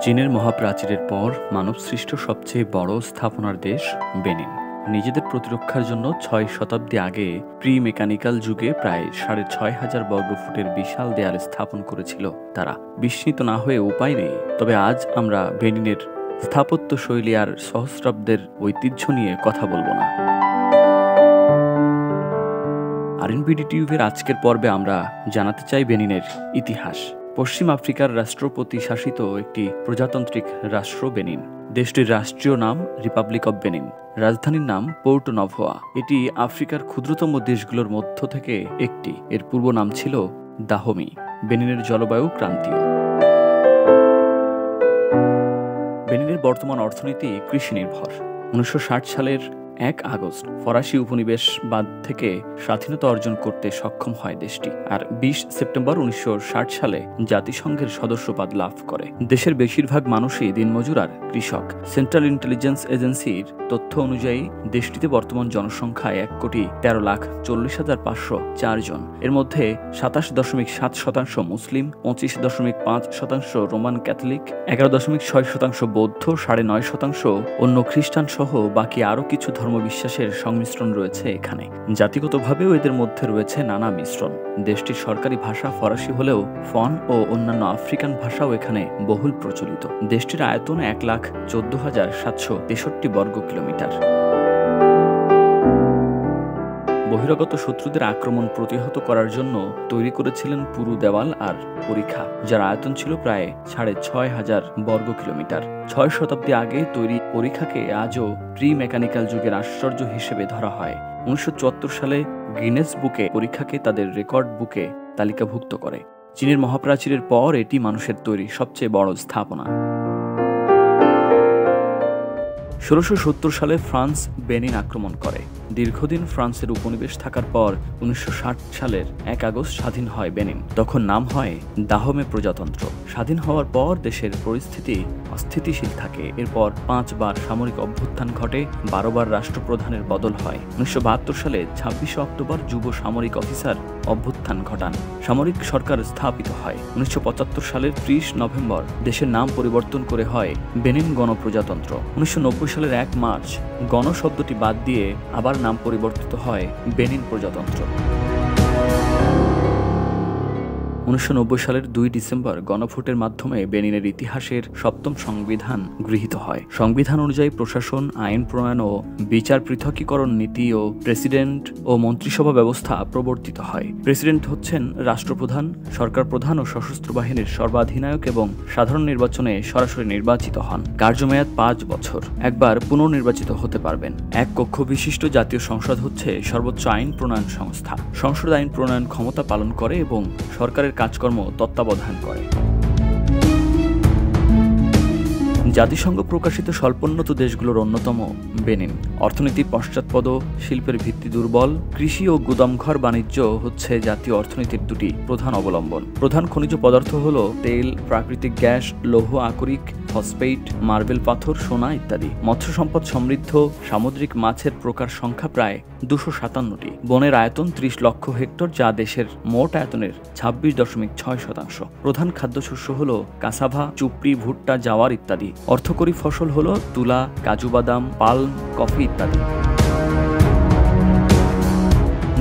চীনের মহাপ্রাচীরের পর মানবসৃষ্ট সবচেয়ে বড় স্থাপনার দেশ বেনিন। নিজেদের প্রতিরক্ষার জন্য ৬ শতাব্দী আগে প্রি মেকানিক্যাল যুগে প্রায় ৬,৫০০ বর্গফুটের বিশাল দেয়াল স্থাপন করেছিল তারা। বিস্মিত না হয়ে উপায় নেই। তবে আজ আমরা বেনিনের স্থাপত্য শৈলী আর সহস্রাব্দের ঐতিহ্য নিয়ে কথা বলবো না। আরএনবিডি টিউবের আজকের পর্বে আমরা জানাতে চাই বেনিনের ইতিহাস। পশ্চিম আফ্রিকার রাষ্ট্রপতি শাসিত একটি প্রজাতান্ত্রিক রাষ্ট্র বেনিন। দেশটির রাষ্ট্রীয় নাম রিপাবলিক অব বেনিন। রাজধানীর নাম পোর্টো নভোয়া। এটি আফ্রিকার ক্ষুদ্রতম দেশগুলোর মধ্য থেকে একটি। এর পূর্ব নাম ছিল দাহমি। বেনিনের জলবায়ু ক্রান্তীয়। বেনিনের বর্তমান অর্থনীতি কৃষি নির্ভর। 1960 সালের 1 আগস্ট ফরাসি উপনিবেশবাদ থেকে স্বাধীনতা অর্জন করতে সক্ষম হয় দেশটি, আর 20 সেপ্টেম্বর 1960 সালে জাতিসংঘের সদস্যপদ লাভ করে। দেশের বেশিরভাগ মানুষই দিনমজুর আর কৃষক। সেন্ট্রাল ইন্টেলিজেন্স এজেন্সির তথ্য অনুযায়ী দেশটিতে বর্তমান জনসংখ্যা 1,40,504 জন। এর মধ্যে 27.7% মুসলিম, 25.5% রোমান ক্যাথলিক, 11.6% বৌদ্ধ, 9.5% অন্য খ্রিস্টান সহ বাকি আরও কিছু ধর্মবিশ্বাসের সংমিশ্রণ রয়েছে এখানে। জাতিগতভাবেও এদের মধ্যে রয়েছে নানা মিশ্রণ। দেশটির সরকারি ভাষা ফরাসি হলেও ফন ও অন্যান্য আফ্রিকান ভাষাও এখানে বহুল প্রচলিত। দেশটির আয়তন 1,14,763 বর্গ কিলোমিটার। বহিরাগত শত্রুদের আক্রমণ প্রতিহত করার জন্য তৈরি করেছিলেন পুরু দেওয়াল আর পরিখা, যার আয়তন ছিল প্রায় 6,500 বর্গ কিলোমিটার। 6 শতাব্দী আগে তৈরি পরিখাকে আজও প্রি মেকানিক্যাল যুগের আশ্চর্য হিসেবে ধরা হয়। 1974 সালে গিনেস বুকে পরিখাকে তাদের রেকর্ড বুকে তালিকাভুক্ত করে। চীনের মহাপ্রাচীরের পর এটি মানুষের তৈরি সবচেয়ে বড় স্থাপনা। 1670 সালে ফ্রান্স বেনিন আক্রমণ করে। দীর্ঘদিন ফ্রান্সের উপনিবেশ থাকার পর 1960 সালের 1 আগস্ট স্বাধীন হয় বেনিন। তখন নাম হয় দাহমে প্রজাতন্ত্র। স্বাধীন হওয়ার পর দেশের পরিস্থিতি অস্থিতিশীল থাকে। এরপর 5 বার সামরিক অভ্যুত্থান ঘটে, 12 বার রাষ্ট্রপ্রধানের বদল হয়। 1972 সালে 26 অক্টোবর যুব সামরিক অফিসার অভ্যুত্থান ঘটান। সামরিক সরকার স্থাপিত হয়। 1975 সালের 30 নভেম্বর দেশের নাম পরিবর্তন করে হয় বেনিন গণপ্রজাতন্ত্র। 1990 সালের 1 মার্চ গণ শব্দটি বাদ দিয়ে আবার নাম পরিবর্তিত হয় বেনিন প্রজাতন্ত্র। 1990 সালের 2 ডিসেম্বর গণভোটের মাধ্যমে বেনিনের ইতিহাসের 7ম সংবিধান গৃহীত হয়। সংবিধান অনুযায়ী প্রশাসন, আইন প্রণয়ন ও বিচার পৃথকীকরণ নীতি ও প্রেসিডেন্ট ও মন্ত্রিসভা ব্যবস্থা প্রবর্তিত হয়। প্রেসিডেন্ট হচ্ছেন রাষ্ট্রপ্রধান, সরকার প্রধান ও সশস্ত্র বাহিনীর সর্বাধিনায়ক এবং সাধারণ নির্বাচনে সরাসরি নির্বাচিত হন। কার্যমেয়াদ 5 বছর। একবার পুনর্নির্বাচিত হতে পারবেন। এক কক্ষ বিশিষ্ট জাতীয় সংসদ হচ্ছে সর্বোচ্চ আইন প্রণয়ন সংস্থা। সংসদ আইন প্রণয়ন ক্ষমতা পালন করে এবং সরকারের কাজকর্ম তত্ত্বাবধান করে। জাতিসংঘ প্রকাশিত স্বল্পোন্নত দেশগুলোর অন্যতম বেনিন। অর্থনীতি পশ্চাৎপদ, শিল্পের ভিত্তি দুর্বল। কৃষি ও গুদামঘর বাণিজ্য হচ্ছে জাতীয় অর্থনীতির 2টি প্রধান অবলম্বন। প্রধান খনিজ পদার্থ হল তেল, প্রাকৃতিক গ্যাস, লৌহ আকরিক, ফসফেট, মার্বেল পাথর, সোনা ইত্যাদি। মৎস্য সম্পদ সমৃদ্ধ। সামুদ্রিক মাছের প্রকার সংখ্যা প্রায় 257টি। বনের আয়তন 30 লক্ষ হেক্টর, যা দেশের মোট আয়তনের 26.6%। প্রধান খাদ্যশস্য হল কাসাভা, চুপড়ি, ভুট্টা, জাওয়ার ইত্যাদি। অর্থকরী ফসল হল তুলা, কাজু বাদাম, পাল্ম, কফি ইত্যাদি।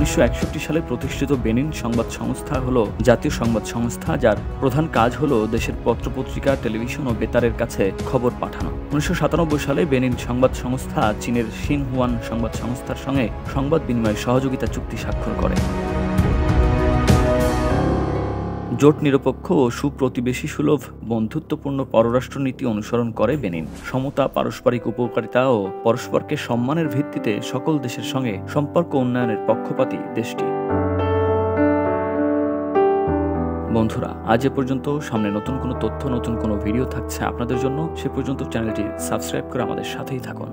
1961 সালে প্রতিষ্ঠিত বেনিন সংবাদ সংস্থা হল জাতীয় সংবাদ সংস্থা, যার প্রধান কাজ হল দেশের পত্রপত্রিকা, টেলিভিশন ও বেতারের কাছে খবর পাঠানো। 1997 সালে বেনিন সংবাদ সংস্থা চীনের সিনহুয়ান সংবাদ সংস্থার সঙ্গে সংবাদ বিনিময় সহযোগিতা চুক্তি স্বাক্ষর করে। জোট নিরপেক্ষ ও সুপ্রতিবেশী সুলভ বন্ধুত্বপূর্ণ পররাষ্ট্রনীতি অনুসরণ করে বেনিন। সমতা, পারস্পরিক উপকারিতা ও পরস্পরকে সম্মানের ভিত্তিতে সকল দেশের সঙ্গে সম্পর্ক উন্নয়নের পক্ষপাতী দেশটি। বন্ধুরা, আজ এ পর্যন্ত। সামনে নতুন কোনো তথ্য, নতুন কোনো ভিডিও থাকছে আপনাদের জন্য। সে পর্যন্ত চ্যানেলটি সাবস্ক্রাইব করে আমাদের সাথেই থাকুন।